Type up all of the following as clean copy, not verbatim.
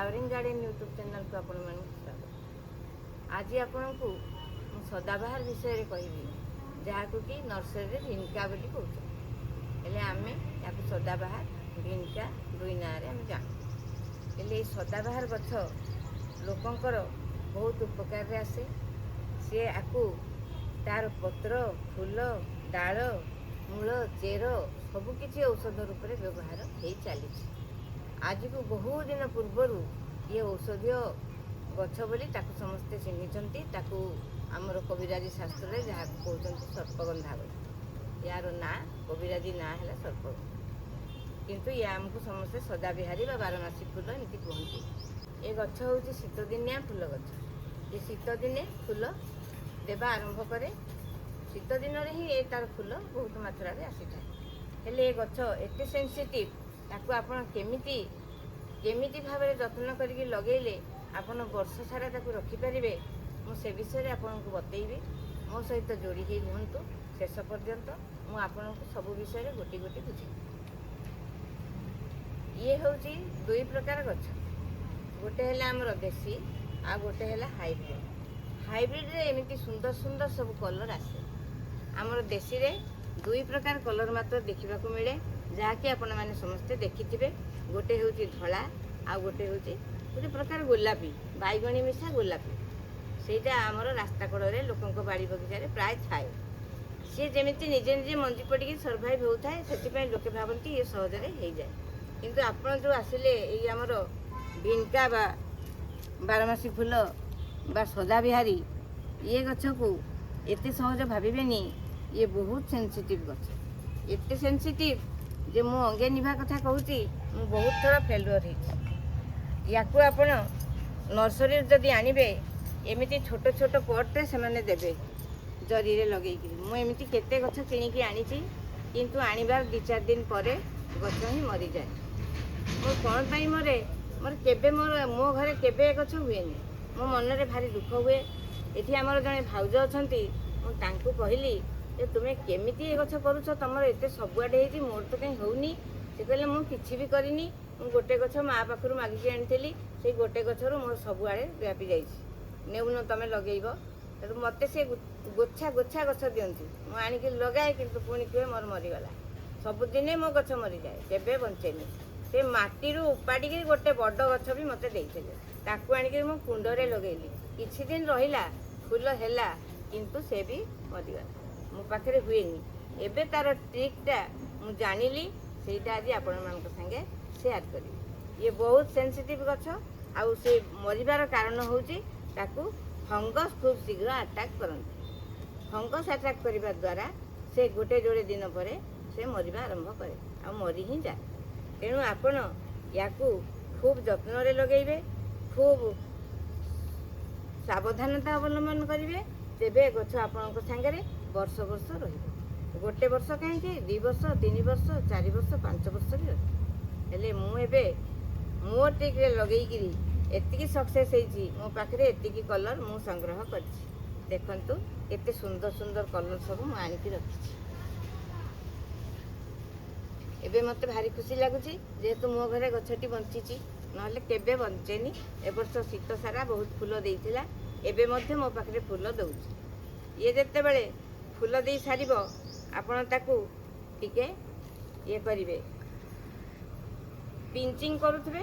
Flowering garden YouTube channel को आपण स्वागत। आज आपण को सदाबाहार विषय रे कहबी जहाँ कि नर्सरी भिनका बोली कहते आम या सदाबाहार भिनका दुई ना आम जान हेले सदाबाहार गछ लोकंकर बहुत उपकार रे आसे सी आपको तार पत्र फूल डाल मूल चेर सबकि औषध रूप में व्यवहार हो चली। आज को बहुत दिन पूर्वर ये औषधीय गछ बोली समस्ते चिन्हती आमर कविराजी शास्त्र में जहाँ कहते सर्पगंधा बोली यार ना कविराजी ना है सर्पगंधा किंतु ये आमको समस्ते सदाबिहारी बारमासी फूल एमती कहते। ये गछ हूँ शीतदिनिया फूल गछ ये शीत दिने फूल देवा आरंभ करे शीत दिन ही ये तार फूल बहुत मात्रा आसी था हेले ये गछ एते सेंसिटिव ताकू आपण केमिति केमिति भाव में जत्न करके लगेले आपण वर्ष सारा ताकू रखिपारे मु से विषय आपन को बतैबी मो सहित जोड़ी ही रुहतु शेष पर्यंत मु आपन को सब विषय गोटी गोटी बुझे। ये हूँ दुई प्रकार गछ गोटे है आमर देसी आ गोटे है हाइब्रिड। हाइब्रिड रे एमती सुंदर सुंदर सब कलर आसे आमर देसी रे दुई प्रकार कलर मात्र देखा मिले जहाँकि आपण मैंने समस्ते देखिथे गोटे हूँ धला आ गोटे हूँ गोटे प्रकार गोलापी बैगणी मिशा गोलापी सेटा आमर रास्ता कड़े लोकों बाड़ी बगीचार प्राय थाए सी जमी निजे निजे मंजी पड़ी सर्वाइव होता है से लोके भावती ये सहजरे हो जाए किंतु आपण जो आसिले ये आमर भिनका बारमासी फूल बा सदाबिहारी ये गछ को एते सहज भावेनि ये बहुत सेंसिटिव गछ एते सेंसिटिव जे मु अंगे निभा कथा कहूँ मु बहुत थर फेलुअर या आपण नर्सरी जदि आणबे एमती छोट छोट पट्रे से देवे जरी रे लगे मुझे केते गछ किणिकी आनी किंतु आणबार 2-4 दिन पर गछ ही मरी जाए मो कौन पाई मरे मोर केबे मो घरे केबे गछ हुए मो मन रे भारी दुख हुए। ये आमर जड़े भाउज अच्छा मुझे कहली जे तुम्हें केमिति ये गछ करुछ तुम एत सबुआडे हो मोर तो कहीं होनी से कहले मुझे भी करनी मु गोटे गछ माँ पाखु मागिकी आनी से गोटे गछरू मोर सबुआडे व्यापी जाऊन तुम लगेब तेणु मत से गोछा गोछा गछ दिंती मुझे लगाए किंतु पुणी कहे मोर मरीगला सबुदिने मो गछ मरी जाए केबे बंचेनी से माटी उपाड़ी गोटे बड़ गछ भी मत ताकू आणिक मो कुंडरे लगेली किछि दिन रहिला फूल हैला किंतु से भी मरीगला मो पाखे हुएनी एबे तार ट्रिकटा मु जानिली सेटा आज आपण मानक संगे शेयर करी। ये बहुत सेंसिटिव गछ आउ से मरिबार कारण होउची ताकू फंगस खूब शीघ्र अटैक करते फंगस अटैक करने द्वारा से गोटे जोड़े दिन पर से मरिबा आरंभ करे आ मरी ही जाए तेणु आपण या खूब जत्न लगेबे खूब सावधानता अवलंबन करेंगे तेबे गछ आपण सांगे वर्ष वर्ष रही गोटे वर्ष कहीं 2 वर्ष 3 वर्ष 4 वर्ष 5 वर्ष भी रही मुझे मो टिक लगेकरी एतिकी सक्सेस होती मो पाखे एतिकी कलर मु संग्रह कर देखु केते सुंदर सुंदर कलर सब मु आनिकी रखी एबे मते भारी खुशी लगुच जेहेतु मो घरे गछटी बंची नहले केबे बंचेनी ए वर्ष शीत सारा बहुत फूल देइथिला एबे मध्य मो पाखे फूल दउची ये जेते बेले फूल दे सारिबो आपण ताकू टिके ये करिवे पिंचिंग करुथबे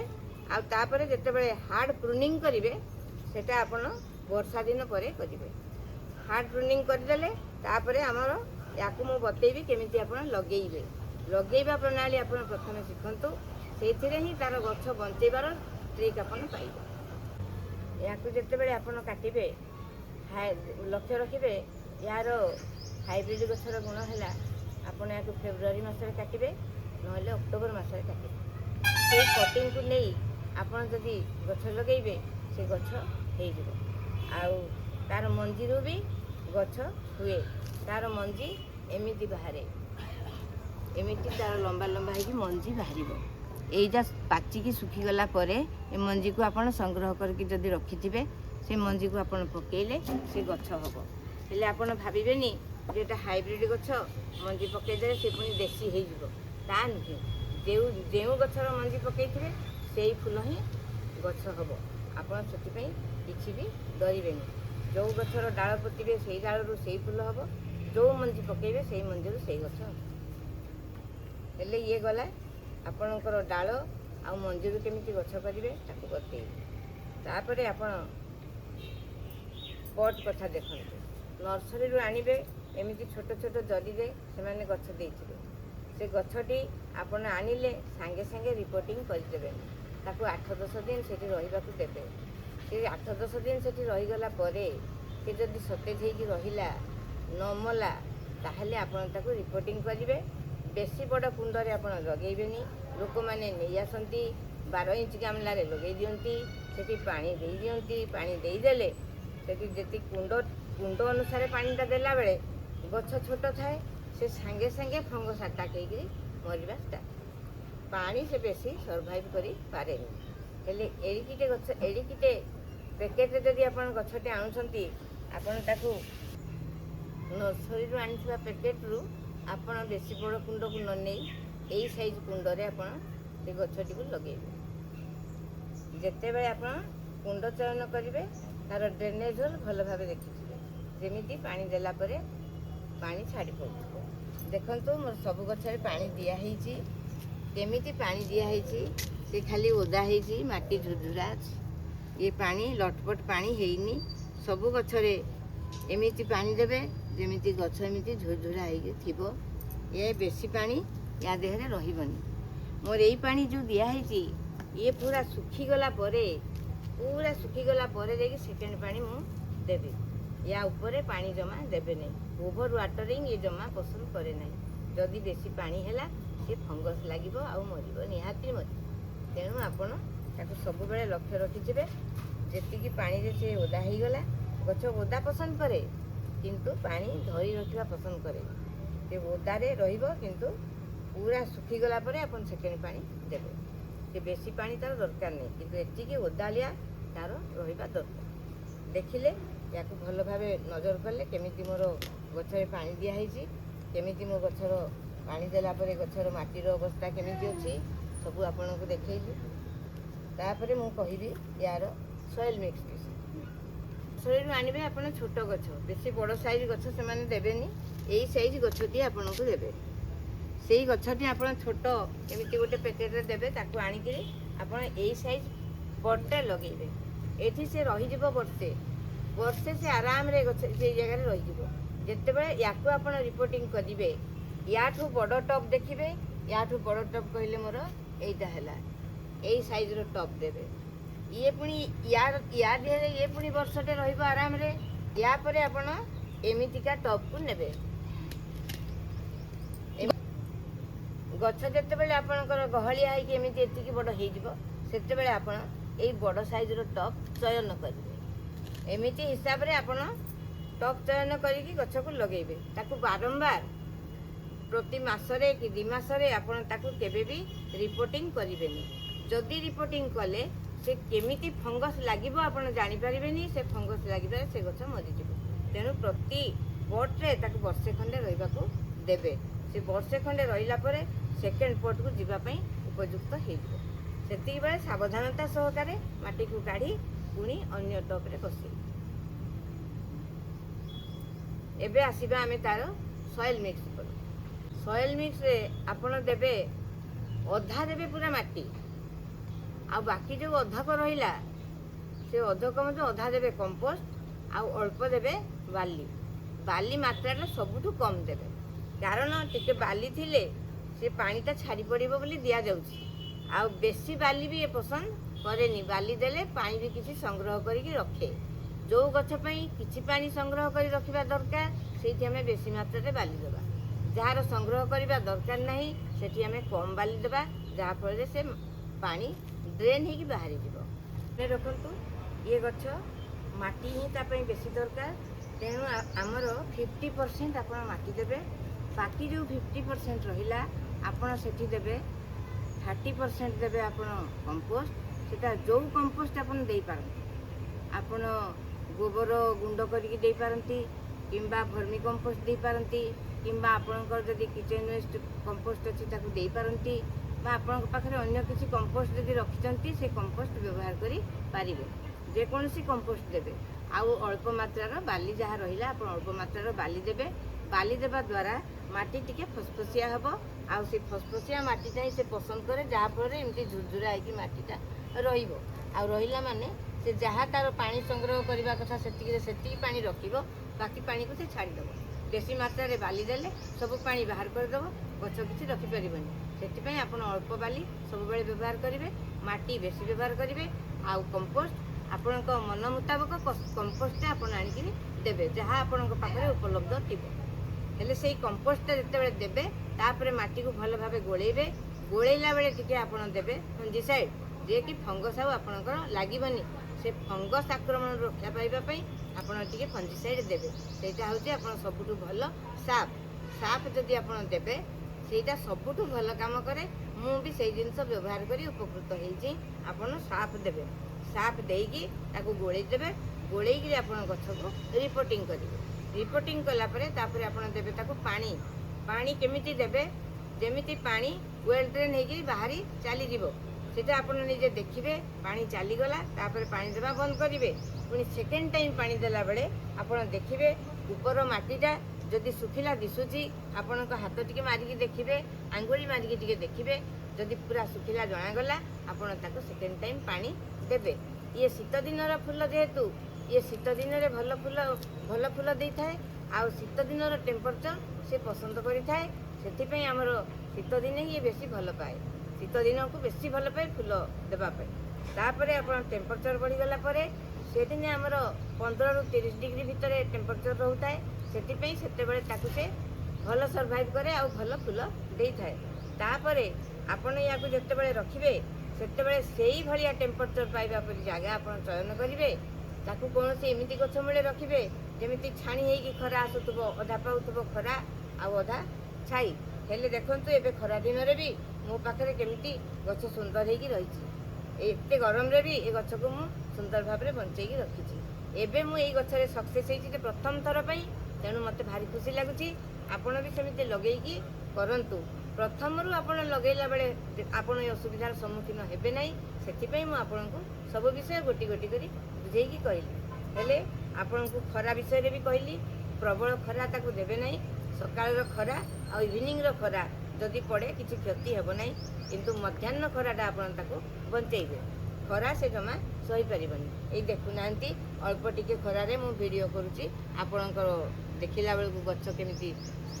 आ तापरे जेतेबेले हार्ड प्रूनिंग करिवे सेटा आपण वर्षा दिन परे करिवे हार्ड प्रूनिंग करदेले तापरे हमर याकू मु बतेबी केमिति आपण लगेइबे लगेइबा प्रणाली आपण प्रथमे शिखंतु सेथिरे ही तार गछ बंचेबार ट्रिक आपण पाइबे याकू जेतेबेले आपण काटिबे लक्ष्य रखिबे यार हाइब्रिड गछर गुण है आपण या फेब्रुआरी मासरे काटिबे नहले अक्टोबर मासरे काटिबे से कटिंग को नहीं आपण जदि गछ लगेबे से गछ हो आउ तार मंजी भी गछ हुए तार मंजी एमिति बाहरे एमिति तार लंबा लंबा है मंजी बाहर एजा पाचिकी सुखीगला ए मंजी को आपण संग्रह करके जदि रखिथिबे से मंजी को आपण पकेले से गछ हबो हेले आपण भाबिबेनी जेटा हाइब्रिड गछ मंजी पकईदे से पुणी देसी हो नुहे जो गछर मंजी पकईथे से फूल ही ଗଛ ହେବ। ଆପଣ ସେଥିପାଇଁ କିଛି ବି ଡରିବେନି। ଯେଉଁ ଗଛର ଡାଳ ପୋତିବେ ସେଇ ଡାଳରୁ ସେଇ ଫୁଲ ହେବ, ଯେଉଁ ମଞ୍ଜି ପକାଇବେ ସେଇ ମଞ୍ଜିରୁ ସେଇ ଗଛ ହେବ। ହେଲେ ଇଏ ଗଲା ଆପଣଙ୍କର ଡାଳ ଆଉ ମଞ୍ଜିରୁ କେମିତି ଗଛ କରିବେ ତାକୁ ବତେଇବି। ତାପରେ ଆପଣ ପଟ୍ କଥା ଦେଖନ୍ତୁ। ନର୍ସରୀରୁ ଆଣିବେ, ଏମିତି ଛୋଟ ଛୋଟ ଜରିରେ ସେମାନେ ଗଛ ଦେଇଥିବେ। ସେ ଗଛଟି ଆପଣ ଆଣିଲେ ସାଙ୍ଗେ ସାଙ୍ଗେ ରିପୋର୍ଟିଂ କରିଦେବେ, ତାକୁ 8-10 ଦିନ ସେଠି ରହିବାକୁ ଦେବେ। ସେ 8-10 ଦିନ ସେଠି ରହିଗଲା ପରେ ସେ ଯଦି ସତେଜ ହେଇକି ରହିଲା, ନ ମଲା, ତାହେଲେ ଆପଣ ତାକୁ ରିପୋର୍ଟିଂ କରିବେ। ବେଶୀ ବଡ଼ କୁଣ୍ଡରେ ଆପଣ ଲଗେଇବେନି। ଲୋକମାନେ ନେଇ ଆସନ୍ତି, 12 ଇଞ୍ଚ ଗାମଲାରେ ଲଗେଇ ଦିଅନ୍ତି, ସେଠି ପାଣି ଦେଇ ଦିଅନ୍ତି। ପାଣି ଦେଇଦେଲେ ସେଠି ଯେତିକି କୁଣ୍ଡ ଅନୁସାରେ ପାଣିଟା ଦେଲାବେଳେ ଗଛ ଛୋଟ ଥାଏ, ସେ ସାଙ୍ଗେ ସାଙ୍ଗେ ଫଙ୍ଗସ୍ ଆଟାକ୍ ହେଇକିରି ମରିବା ଷ୍ଟାର୍ଟ। ପାଣି ସେ ବେଶୀ ସର୍ଭାଇଭ୍ କରିପାରେନି। ହେଲେ ଏଡ଼ିକିଟେ ଗଛ, ଏଡ଼ିକିଟେ ପ୍ୟାକେଟ୍ରେ ଯଦି ଆପଣ ଗଛଟେ ଆଣୁଛନ୍ତି, ଆପଣ ତାକୁ ନର୍ସରୀରୁ ଆଣିଥିବା ପ୍ୟାକେଟ୍ରୁ ଆପଣ ବେଶୀ ବଡ଼ କୁଣ୍ଡକୁ ନ ନେଇ ଏଇ ସାଇଜ୍ କୁଣ୍ଡରେ ଆପଣ ସେ ଗଛଟିକୁ ଲଗେଇବେ। ଯେତେବେଳେ ଆପଣ କୁଣ୍ଡ ଚୟନ କରିବେ, ତା'ର ଡ୍ରେନେଜ୍ ହୋଲ୍ ଭଲ ଭାବେ ଦେଖିଥିବେ, ଯେମିତି ପାଣି ଦେଲା ପରେ ପାଣି ଛାଡ଼ି ପଡ଼ୁଥିବ। ଦେଖନ୍ତୁ ମୋର ସବୁ ଗଛରେ ପାଣି ଦିଆହେଇଛି। କେମିତି ପାଣି ଦିଆହେଇଛି, ସେ ଖାଲି ଓଦା ହେଇଛି, ମାଟି ଝୁରଝୁରା ଅଛି। ଇଏ ପାଣି ଲଟପଟ ପାଣି ହେଇନି। ସବୁ ଗଛରେ ଏମିତି ପାଣି ଦେବେ ଯେମିତି ଗଛ ଏମିତି ଝୁରଝୁରା ହେଇକି ଥିବ। ଏ ବେଶୀ ପାଣି ୟା ଦେହରେ ରହିବନି। ମୋର ଏଇ ପାଣି ଯେଉଁ ଦିଆହେଇଛି, ଇଏ ପୁରା ଶୁଖିଗଲା ପରେ ଯାଇକି ସେକେଣ୍ଡ ପାଣି ମୁଁ ଦେବି। ୟା ଉପରେ ପାଣି ଜମା ଦେବେ ନାହିଁ। ଓଭର ୱାଟରିଂ ଇଏ ଜମା ପସନ୍ଦ କରେ ନାହିଁ। ଯଦି ବେଶୀ ପାଣି ହେଲା ସେ ଫଙ୍ଗସ୍ ଲାଗିବ ଆଉ ମରିବ, ନିହାତି ମରିବ। ତେଣୁ ଆପଣ ତାକୁ ସବୁବେଳେ ଲକ୍ଷ୍ୟ ରଖିଥିବେ। ଯେତିକି ପାଣିରେ ସେ ଓଦା ହେଇଗଲା, ଗଛ ଓଦା ପସନ୍ଦ କରେ କିନ୍ତୁ ପାଣି ଧରି ରଖିବା ପସନ୍ଦ କରେ। ସେ ଓଦାରେ ରହିବ, କିନ୍ତୁ ପୁରା ଶୁଖିଗଲା ପରେ ଆପଣ ସେକେଣ୍ଡ ପାଣି ଦେବେ। ସେ ବେଶୀ ପାଣି ତା'ର ଦରକାର ନାହିଁ, କିନ୍ତୁ ଏତିକି ଓଦାଳିଆ ତା'ର ରହିବା ଦରକାର। ଦେଖିଲେ, ୟାକୁ ଭଲ ଭାବେ ନଜର କଲେ କେମିତି ମୋର ଗଛରେ ପାଣି ଦିଆହେଇଛି, କେମିତି ମୋ ଗଛର ପାଣି ଦେଲା ପରେ ଗଛର ମାଟିର ଅବସ୍ଥା କେମିତି ଅଛି, ସବୁ ଆପଣଙ୍କୁ ଦେଖେଇଲି। ତାପରେ ମୁଁ କହିବି ୟାର ସଏଲ୍ ମିକ୍ସ ବିଷୟ। ନର୍ସରୀରୁ ଆଣିବେ ଆପଣ ଛୋଟ ଗଛ, ବେଶୀ ବଡ଼ ସାଇଜ୍ ଗଛ ସେମାନେ ଦେବେନି। ଏଇ ସାଇଜ୍ ଗଛଟି ଆପଣଙ୍କୁ ଦେବେ। ସେଇ ଗଛଟି ଆପଣ ଛୋଟ ଏମିତି ଗୋଟେ ପ୍ୟାକେଟ୍ରେ ଦେବେ। ତାକୁ ଆଣିକିରି ଆପଣ ଏଇ ସାଇଜ୍ ପଟ୍ରେ ଲଗେଇବେ। ଏଠି ସେ ରହିଯିବ ବର୍ଷେ ସେ ଆରାମରେ ଗଛ ସେଇ ଜାଗାରେ ରହିଯିବ। ଯେତେବେଳେ ୟାକୁ ଆପଣ ରିପୋର୍ଟିଂ କରିବେ, ୟାଠୁ ବଡ଼ ଟବ୍ ଦେଖିବେ। ୟାଠୁ ବଡ଼ ଟବ୍ କହିଲେ ମୋର ଏଇଟା ହେଲା, ଏଇ ସାଇଜ୍ର ଟବ୍ ଦେବେ। ଇଏ ପୁଣି ୟା ଦେହରେ ଇଏ ପୁଣି ବର୍ଷଟେ ରହିବ ଆରାମରେ। ୟା ପରେ ଆପଣ ଏମିତିକା ଟବ୍କୁ ନେବେ। ଗଛ ଯେତେବେଳେ ଆପଣଙ୍କର ଗହଳିଆ ହେଇକି ଏମିତି ଏତିକି ବଡ଼ ହେଇଯିବ, ସେତେବେଳେ ଆପଣ ଏଇ ବଡ଼ ସାଇଜ୍ର ଟବ୍ ଚୟନ କରିବେ। ଏମିତି ହିସାବରେ ଆପଣ ଟବ୍ ଚୟନ କରିକି ଗଛକୁ ଲଗେଇବେ। ତାକୁ ବାରମ୍ବାର ପ୍ରତି ମାସରେ କି 2 ମାସରେ ଆପଣ ତାକୁ କେବେ ବି ରିପୋର୍ଟିଂ କରିବେନି। ଯଦି ରିପୋର୍ଟିଂ କଲେ ସେ କେମିତି ଫଙ୍ଗସ୍ ଲାଗିବ ଆପଣ ଜାଣିପାରିବେନି। ସେ ଫଙ୍ଗସ୍ ଲାଗିବାରେ ସେ ଗଛ ମରିଯିବ। ତେଣୁ ପ୍ରତି ପଟ୍ରେ ତାକୁ ବର୍ଷେ ଖଣ୍ଡେ ରହିବାକୁ ଦେବେ। ସେ ବର୍ଷେ ଖଣ୍ଡେ ରହିଲା ପରେ ସେକେଣ୍ଡ ପଟ୍କୁ ଯିବା ପାଇଁ ଉପଯୁକ୍ତ ହେଇଯିବ। ସେତିକିବେଳେ ସାବଧାନତା ସହକାରେ ମାଟିକୁ କାଢ଼ି ପୁଣି ଅନ୍ୟ ଟବ୍ରେ ବସେଇବେ। ଏବେ ଆସିବା ଆମେ ତା'ର ସଏଲ୍ ମିକ୍ସ କରୁ। ସଏଲ୍ ମିକ୍ସରେ ଆପଣ ଦେବେ, ଅଧା ଦେବେ ପୁରା ମାଟି, ଆଉ ବାକି ଯେଉଁ ଅଧକ ରହିଲା ସେ ଅଧକ ମଧ୍ୟ ଅଧା ଦେବେ କମ୍ପୋଷ୍ଟ, ଆଉ ଅଳ୍ପ ଦେବେ ବାଲି ମାତ୍ରାଟା ସବୁଠୁ କମ୍ ଦେବେ। କାରଣ ଟିକେ ବାଲି ଥିଲେ ସେ ପାଣିଟା ଛାଡ଼ି ପଡ଼ିବ ବୋଲି ଦିଆଯାଉଛି। ଆଉ ବେଶୀ ବାଲି ବି ଏ ପସନ୍ଦ କରେନି। ବାଲି ଦେଲେ ପାଣି ବି କିଛି ସଂଗ୍ରହ କରିକି ରଖେ। ଯେଉଁ ଗଛ ପାଇଁ କିଛି ପାଣି ସଂଗ୍ରହ କରି ରଖିବା ଦରକାର, ସେଇଠି ଆମେ ବେଶୀ ମାତ୍ରାରେ ବାଲି ଦେବା। ଯାହାର ସଂଗ୍ରହ କରିବା ଦରକାର ନାହିଁ, ସେଠି ଆମେ କମ୍ ବାଲି ଦେବା, ଯାହାଫଳରେ ସେ ପାଣି ଡ୍ରେନ୍ ହେଇକି ବାହାରିଯିବ। ମନେ ରଖନ୍ତୁ, ଇଏ ଗଛ ମାଟି ହିଁ ତା ପାଇଁ ବେଶୀ ଦରକାର। ତେଣୁ ଆମର 50% ଆପଣ ମାଟି ଦେବେ। ବାକି ଯେଉଁ 50% ରହିଲା ଆପଣ ସେଠି ଦେବେ 30% ଦେବେ ଆପଣ କମ୍ପୋଷ୍ଟ। ସେଟା ଯେଉଁ କମ୍ପୋଷ୍ଟ ଆପଣ ଦେଇପାରନ୍ତି। ଆପଣ ଗୋବର ଗୁଣ୍ଡ କରିକି ଦେଇପାରନ୍ତି, କିମ୍ବା ଭର୍ମି କମ୍ପୋଷ୍ଟ ଦେଇପାରନ୍ତି, କିମ୍ବା ଆପଣଙ୍କର ଯଦି କିଚେନ୍ ୱେଷ୍ଟ କମ୍ପୋଷ୍ଟ ଅଛି ତାକୁ ଦେଇପାରନ୍ତି। বা ଆପଣଙ୍କ ପାଖରେ ଅନ୍ୟ କିଛି କମ୍ପୋଷ୍ଟ ଯଦି ରଖିଛନ୍ତି ସେ କମ୍ପୋଷ୍ଟ ବ୍ୟବହାର କରିପାରିବେ। ଯେକୌଣସି କମ୍ପୋଷ୍ଟ ଦେବେ। ଆଉ ଅଳ୍ପ ମାତ୍ରାର ବାଲି ଯାହା ରହିଲା ଆପଣ ଅଳ୍ପ ମାତ୍ରାର ବାଲି ଦେବେ। ବାଲି ଦେବା ଦ୍ୱାରା ମାଟି ଟିକେ ଫସଫସିଆ ହେବ। ଆଉ ସେ ଫସଫସିଆ ମାଟିଟା ହିଁ ସେ ପସନ୍ଦ କରେ, ଯାହାଫଳରେ ଏମିତି ଝୁରଝୁରା ହେଇକି ମାଟିଟା ରହିବ। ଆଉ ରହିଲା ମାନେ ସେ ଯାହା ତାର ପାଣି ସଂଗ୍ରହ କରିବା କଥା ସେତିକି ପାଣି ରଖିବ, ବାକି ପାଣିକୁ ସେ ଛାଡ଼ିଦେବ। ବେଶୀ ମାତ୍ରାରେ ବାଲି ଦେଲେ ସବୁ ପାଣି ବାହାର କରିଦେବ, ଗଛ କିଛି ରଖିପାରିବନି। ସେଥିପାଇଁ ଆପଣ ଅଳ୍ପ ବାଲି ସବୁବେଳେ ବ୍ୟବହାର କରିବେ, ମାଟି ବେଶୀ ବ୍ୟବହାର କରିବେ। ଆଉ କମ୍ପୋଷ୍ଟ ଆପଣଙ୍କ ମନ ମୁତାବକ କମ୍ପୋଷ୍ଟଟା ଆପଣ ଆଣିକିରି ଦେବେ, ଯାହା ଆପଣଙ୍କ ପାଖରେ ଉପଲବ୍ଧ ଥିବ। ହେଲେ ସେଇ କମ୍ପୋଷ୍ଟଟା ଯେତେବେଳେ ଦେବେ ତାପରେ ମାଟିକୁ ଭଲ ଭାବେ ଗୋଳେଇବେ। ଗୋଳେଇଲା ବେଳେ ଟିକେ ଆପଣ ଦେବେ ଫଞ୍ଜିସାଇଡ୍, ଯିଏକି ଫଙ୍ଗସ୍ ଆଉ ଆପଣଙ୍କର ଲାଗିବନି। ସେ ଫଙ୍ଗସ୍ ଆକ୍ରମଣରୁ ରକ୍ଷା ପାଇବା ପାଇଁ ଆପଣ ଟିକେ ଫଞ୍ଜିସାଇଡ୍ ଦେବେ। ସେଇଟା ହେଉଛି ଆପଣ ସବୁଠୁ ଭଲ ସାପ ଯଦି ଆପଣ ଦେବେ ସେଇଟା ସବୁଠୁ ଭଲ କାମ କରେ। ମୁଁ ବି ସେଇ ଜିନିଷ ବ୍ୟବହାର କରି ଉପକୃତ ହେଇଛି। ଆପଣ ସାପ ଦେବେ, ସାପ ଦେଇକି ତାକୁ ଗୋଳେଇ ଦେବେ। ଗୋଳେଇକିରି ଆପଣ ଗଛକୁ ରିପୋର୍ଟିଂ କରିବେ। ରିପୋର୍ଟିଂ କଲା ପରେ ତାପରେ ଆପଣ ଦେବେ ତାକୁ ପାଣି କେମିତି ଦେବେ, ଯେମିତି ପାଣି ୱେଲ୍ ଡ୍ରେନ୍ ହେଇକିରି ବାହାରି ଚାଲିଯିବ। ସେଟା ଆପଣ ନିଜେ ଦେଖିବେ। ପାଣି ଚାଲିଗଲା ତାପରେ ପାଣି ଦେବା ବନ୍ଦ କରିବେ। ପୁଣି ସେକେଣ୍ଡ ଟାଇମ୍ ପାଣି ଦେଲା ବେଳେ ଆପଣ ଦେଖିବେ ଉପର ମାଟିଟା ଯଦି ଶୁଖିଲା ଦିଶୁଛି ଆପଣଙ୍କ ହାତ ଟିକେ ମାରିକି ଦେଖିବେ, ଆଙ୍ଗୁଳି ମାରିକି ଟିକେ ଦେଖିବେ। ଯଦି ପୁରା ଶୁଖିଲା ଜଣାଗଲା ଆପଣ ତାକୁ ସେକେଣ୍ଡ ଟାଇମ୍ ପାଣି ଦେବେ। ଇଏ ଶୀତ ଦିନର ଫୁଲ, ଯେହେତୁ ଇଏ ଶୀତ ଦିନରେ ଭଲ ଫୁଲ ଦେଇଥାଏ। ଆଉ ଶୀତ ଦିନର ଟେମ୍ପରେଚର ସେ ପସନ୍ଦ କରିଥାଏ। ସେଥିପାଇଁ ଆମର ଶୀତ ଦିନେ ହିଁ ବେଶୀ ଭଲ ପାଏ, ଶୀତ ଦିନକୁ ବେଶୀ ଭଲ ପାଏ ଫୁଲ ଦେବା ପାଇଁ। ତାପରେ ଆପଣ ଟେମ୍ପରେଚର ବଢ଼ିଗଲା ପରେ ସେଦିନେ ଆମର 15 ରୁ 30 ଡିଗ୍ରୀ ଭିତରେ ଟେମ୍ପରେଚର ରହୁଥାଏ। ସେଥିପାଇଁ ସେତେବେଳେ ତାକୁ ସେ ଭଲ ସର୍ଭାଇଭ୍ କରେ ଆଉ ଭଲ ଫୁଲ ଦେଇଥାଏ। ତାପରେ ଆପଣ ୟାକୁ ଯେତେବେଳେ ରଖିବେ ସେତେବେଳେ ସେଇଭଳିଆ ଟେମ୍ପରେଚର ପାଇବା ପରି ଜାଗା ଆପଣ ଚୟନ କରିବେ। ତାକୁ କୌଣସି ଏମିତି ଗଛ ମୂଳେ ରଖିବେ ଯେମିତି ଛାଣି ହେଇକି ଖରା ଆସୁଥିବ, ଅଧା ପାଉଥିବ ଖରା ଆଉ ଅଧା ଛାଇ। ହେଲେ ଦେଖନ୍ତୁ ଏବେ ଖରା ଦିନରେ ବି ମୋ ପାଖରେ କେମିତି ଗଛ ସୁନ୍ଦର ହେଇକି ରହିଛି। ଏତେ ଗରମରେ ବି ଏ ଗଛକୁ ମୁଁ ସୁନ୍ଦର ଭାବରେ ବଞ୍ଚେଇକି ରଖିଛି। ଏବେ ମୁଁ ଏଇ ଗଛରେ ସକ୍ସେସ୍ ହେଇଛି ଯେ ପ୍ରଥମ ଥର ପାଇଁ, ତେଣୁ ମୋତେ ଭାରି ଖୁସି ଲାଗୁଛି। ଆପଣ ବି ସେମିତି ଲଗେଇକି କରନ୍ତୁ। ପ୍ରଥମରୁ ଆପଣ ଲଗେଇଲା ବେଳେ ଆପଣ ଏ ଅସୁବିଧାର ସମ୍ମୁଖୀନ ହେବେ ନାହିଁ। ସେଥିପାଇଁ ମୁଁ ଆପଣଙ୍କୁ ସବୁ ବିଷୟ ଗୋଟି ଗୋଟି କରି ବୁଝେଇକି କହିଲି। ହେଲେ ଆପଣଙ୍କୁ ଖରା ବିଷୟରେ ବି କହିଲି। ପ୍ରବଳ ଖରା ତାକୁ ଦେବେ ନାହିଁ। ସକାଳର ଖରା ଆଉ ଇଭିନିଂର ଖରା ଯଦି ପଡ଼େ କିଛି କ୍ଷତି ହେବ ନାହିଁ, କିନ୍ତୁ ମଧ୍ୟାହ୍ନ ଖରାଟା ଆପଣ ତାକୁ ବଞ୍ଚେଇବେ। ଖରା ସେ ଜମା ସହିପାରିବନି। ଏଇ ଦେଖୁନାହାନ୍ତି ଅଳ୍ପ ଟିକେ ଖରାରେ ମୁଁ ଭିଡ଼ିଓ କରୁଛି। ଆପଣଙ୍କର ଦେଖିଲା ବେଳକୁ ଗଛ କେମିତି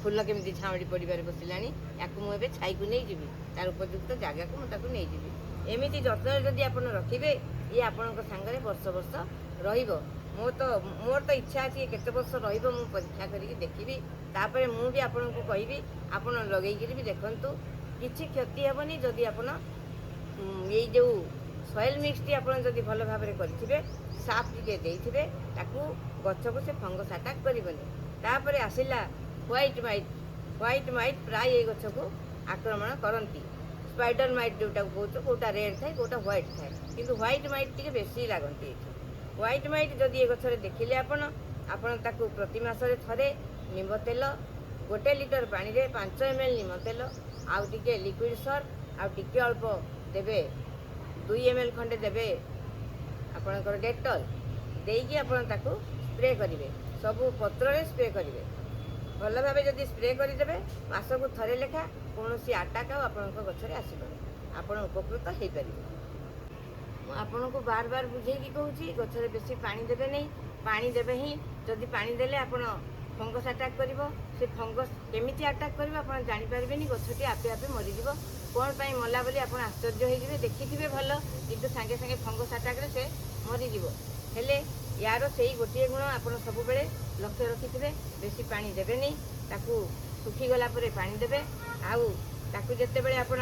ଫୁଲ କେମିତି ଝାଉଁଳି ପଡ଼ିବାରେ ବସିଲାଣି। ୟାକୁ ମୁଁ ଏବେ ଛାଇକୁ ନେଇଯିବି, ତାର ଉପଯୁକ୍ତ ଜାଗାକୁ ମୁଁ ତାକୁ ନେଇଯିବି। ଏମିତି ଯତ୍ନରେ ଯଦି ଆପଣ ରଖିବେ ଇଏ ଆପଣଙ୍କ ସାଙ୍ଗରେ ବର୍ଷ ରହିବ। ମୋର ତ ଇଚ୍ଛା ଅଛି କେତେ ବର୍ଷ ରହିବ ମୁଁ ପରୀକ୍ଷା କରିକି ଦେଖିବି। ତାପରେ ମୁଁ ବି ଆପଣଙ୍କୁ କହିବି, ଆପଣ ଲଗେଇକିରି ବି ଦେଖନ୍ତୁ। କିଛି କ୍ଷତି ହେବନି ଯଦି ଆପଣ ଏଇ ଯେଉଁ ସଏଲ୍ ମିକ୍ସଟି ଆପଣ ଯଦି ଭଲ ଭାବରେ କରିଥିବେ, ସାପ ଟିକେ ଦେଇଥିବେ, ତାକୁ ଗଛକୁ ସେ ଫଙ୍ଗସ୍ ଆଟାକ୍ କରିବନି। ତାପରେ ଆସିଲା ହ୍ୱାଇଟ୍ ମାଇଟ୍ ପ୍ରାୟ ଏଇ ଗଛକୁ ଆକ୍ରମଣ କରନ୍ତି। ସ୍ପାଇଡର ମାଇଟ୍ ଯେଉଁଟାକୁ କହୁଛୁ, କେଉଁଟା ରେଡ୍ ଥାଏ କେଉଁଟା ହ୍ୱାଇଟ୍ ଥାଏ, କିନ୍ତୁ ହ୍ୱାଇଟ୍ ମାଇଟ୍ ଟିକେ ବେଶୀ ଲାଗନ୍ତି ଏଠି। ହ୍ୱାଇଟ୍ ମାଇଟ୍ ଯଦି ଏ ଗଛରେ ଦେଖିଲେ ଆପଣ ତାକୁ ପ୍ରତି ମାସରେ ଥରେ ନିମ୍ବ ତେଲ 1 ଲିଟର ପାଣିରେ 5 ml ନିମ୍ବ ତେଲ ଆଉ ଟିକେ ଲିକ୍ୱିଡ଼ ସର୍ଫ ଆଉ ଟିକେ ଅଳ୍ପ ଦେବେ 2 ml ଖଣ୍ଡେ ଦେବେ ଆପଣଙ୍କର ଡେଟଲ୍ ଦେଇକି ଆପଣ ତାକୁ ସ୍ପ୍ରେ କରିବେ। ସବୁ ପତ୍ରରେ ସ୍ପ୍ରେ କରିବେ। ଭଲ ଭାବେ ଯଦି ସ୍ପ୍ରେ କରିଦେବେ ମାସକୁ ଥରେ ଲେଖା କୌଣସି ଆଟାକ୍ ଆଉ ଆପଣଙ୍କ ଗଛରେ ଆସିବନି। ଆପଣ ଉପକୃତ ହେଇପାରିବେ। ମୁଁ ଆପଣଙ୍କୁ ବାର ବୁଝେଇକି କହୁଛି, ଗଛରେ ବେଶୀ ପାଣି ଦେବେ ନାହିଁ। ପାଣି ଦେବେ ହିଁ ଯଦି ପାଣି ଦେଲେ ଆପଣ ଫଙ୍ଗସ୍ ଆଟାକ୍ କରିବ। ସେ ଫଙ୍ଗସ୍ କେମିତି ଆଟାକ୍ କରିବ ଆପଣ ଜାଣିପାରିବେନି। ଗଛଟି ଆପେ ଆପେ ମରିଯିବ। କ'ଣ ପାଇଁ ମଲା ବୋଲି ଆପଣ ଆଶ୍ଚର୍ଯ୍ୟ ହେଇଯିବେ। ଦେଖିଥିବେ ଭଲ, କିନ୍ତୁ ସାଙ୍ଗେ ସାଙ୍ଗେ ଫଙ୍ଗସ୍ ଆଟାକ୍ରେ ସେ ମରିଯିବ। ହେଲେ ୟାର ସେଇ ଗୋଟିଏ ଗୁଣ ଆପଣ ସବୁବେଳେ ଲକ୍ଷ୍ୟ ରଖିଥିବେ, ବେଶୀ ପାଣି ଦେବେନି। ତାକୁ ଶୁଖିଗଲା ପରେ ପାଣି ଦେବେ। ଆଉ ତାକୁ ଯେତେବେଳେ ଆପଣ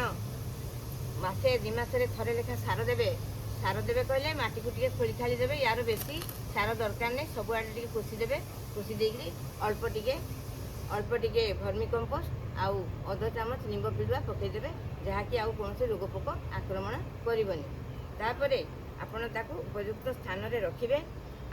ମାସେ 2 ମାସରେ ଥରେ ଲେଖା ସାର ଦେବେ କହିଲେ ମାଟିକୁ ଟିକେ ଖୋଳି ଖାଳି ଦେବେ। ୟାର ବେଶୀ ସାର ଦରକାର ନାହିଁ। ସବୁଆଡ଼େ ଟିକେ କଷି ଦେବେ। କଷି ଦେଇକିରି ଅଳ୍ପ ଟିକେ ଭର୍ମି କମ୍ପୋଷ୍ଟ ଆଉ ଅଧ ଚାମଚ ନିମ୍ବ ପିଡ଼ୁଆ ପକାଇଦେବେ, ଯାହାକି ଆଉ କୌଣସି ରୋଗ ପୋକ ଆକ୍ରମଣ କରିବନି। ତାପରେ ଆପଣ ତାକୁ ଉପଯୁକ୍ତ ସ୍ଥାନରେ ରଖିବେ।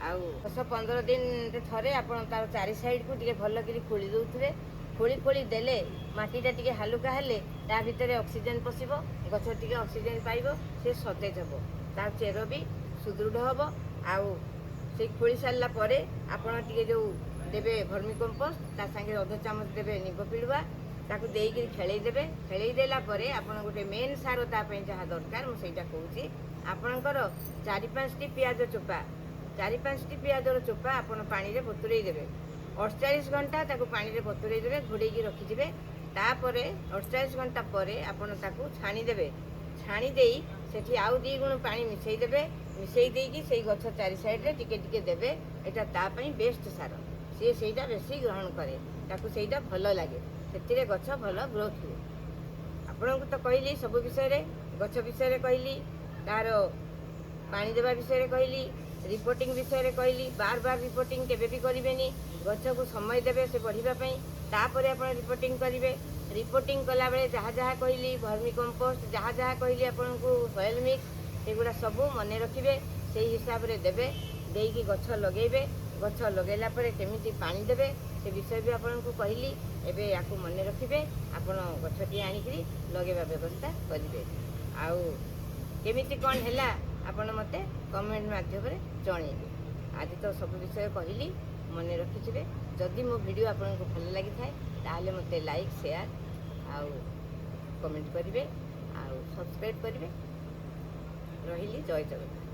ଆଉ 10-15 ଦିନରେ ଥରେ ଆପଣ ତାର 4 ସାଇଡ଼୍କୁ ଟିକେ ଭଲକରି ଖୋଳି ଦେଉଥିବେ। ଖୋଳି ଖୋଳି ଦେଲେ ମାଟିଟା ଟିକେ ହାଲୁକା ହେଲେ ତା ଭିତରେ ଅକ୍ସିଜେନ୍ ପଶିବ, ଗଛ ଟିକେ ଅକ୍ସିଜେନ୍ ପାଇବ, ସେ ସତେଜ ହେବ, ତା ଚେର ବି ସୁଦୃଢ଼ ହେବ। ଆଉ ସେଇ ଖୋଳି ସାରିଲା ପରେ ଆପଣ ଟିକେ ଯେଉଁ ଦେବେ ଭର୍ମି କମ୍ପୋଷ୍ଟ, ତା ସାଙ୍ଗରେ ଅଧ ଚାମଚ ଦେବେ ନିମ୍ବ ପିଡ଼ୁଆ, ତାକୁ ଦେଇକିରି ଖେଳେଇ ଦେବେ। ଖେଳେଇ ଦେଲା ପରେ ଆପଣ ଗୋଟେ ମେନ୍ ସାର ତା ପାଇଁ ଯାହା ଦରକାର ମୁଁ ସେଇଟା କହୁଛି। ଆପଣଙ୍କର 4-5ଟି ପିଆଜ ଚୋପା, 4-5ଟି ପିଆଜର ଚୋପା ଆପଣ ପାଣିରେ ବତୁରେଇ ଦେବେ। 48 ଘଣ୍ଟା ତାକୁ ପାଣିରେ ବତୁରେଇ ଦେବେ, ଘୋଡ଼େଇକି ରଖିଥିବେ। ତାପରେ 48 ଘଣ୍ଟା ପରେ ଆପଣ ତାକୁ ଛାଣିଦେବେ। ଛାଣି ଦେଇ ସେଠି ଆଉ 2 ଗୁଣ ପାଣି ମିଶାଇ ଦେବେ। ମିଶାଇ ଦେଇକି ସେଇ ଗଛ 4 ସାଇଡ଼୍ରେ ଟିକେ ଟିକେ ଦେବେ। ଏଇଟା ତା ପାଇଁ ବେଷ୍ଟ ସାର, ସିଏ ସେଇଟା ବେଶୀ ଗ୍ରହଣ କରେ, ତାକୁ ସେଇଟା ଭଲ ଲାଗେ, ସେଥିରେ ଗଛ ଭଲ ଗ୍ରୋଥ୍ ହୁଏ। ଆପଣଙ୍କୁ ତ କହିଲି ସବୁ ବିଷୟରେ, ଗଛ ବିଷୟରେ କହିଲି, ତାର ପାଣି ଦେବା ବିଷୟରେ କହିଲି, ରିପୋର୍ଟିଂ ବିଷୟରେ କହିଲି। ବାର ବାର ରିପୋର୍ଟିଂ କେବେ ବି କରିବେନି, ଗଛକୁ ସମୟ ଦେବେ ସେ ବଢ଼ିବା ପାଇଁ, ତାପରେ ଆପଣ ରିପୋର୍ଟିଂ କରିବେ। ରିପୋର୍ଟିଂ କଲାବେଳେ ଯାହା ଯାହା କହିଲି, ଭର୍ମି କମ୍ପୋଷ୍ଟ ଯାହା ଯାହା କହିଲି ଆପଣଙ୍କୁ, ସଏଲ୍ ମିକ୍ସ, ସେଗୁଡ଼ା ସବୁ ମନେ ରଖିବେ, ସେଇ ହିସାବରେ ଦେବେ। ଦେଇକି ଗଛ ଲଗେଇବେ। ଗଛ ଲଗେଇଲା ପରେ କେମିତି ପାଣି ଦେବେ ସେ ବିଷୟ ବି ଆପଣଙ୍କୁ କହିଲି। ଏବେ ୟାକୁ ମନେ ରଖିବେ, ଆପଣ ଗଛଟିଏ ଆଣିକିରି ଲଗେଇବା ବ୍ୟବସ୍ଥା କରିବେ। ଆଉ କେମିତି କ'ଣ ହେଲା ଆପଣ ମୋତେ କମେଣ୍ଟ ମାଧ୍ୟମରେ ଜଣେଇବେ। ଆଜି ତ ସବୁ ବିଷୟ କହିଲି, ମନେ ରଖିଥିବେ। ଯଦି ମୋ ଭିଡ଼ିଓ ଆପଣଙ୍କୁ ଭଲ ଲାଗିଥାଏ ତାହେଲେ ମୋତେ ଲାଇକ୍, ସେୟାର ଆଉ କମେଣ୍ଟ କରିବେ, ଆଉ ସବସ୍କ୍ରାଇବ୍ କରିବେ। ରହିଲି, ଜୟ ଜଗନ୍ନାଥ।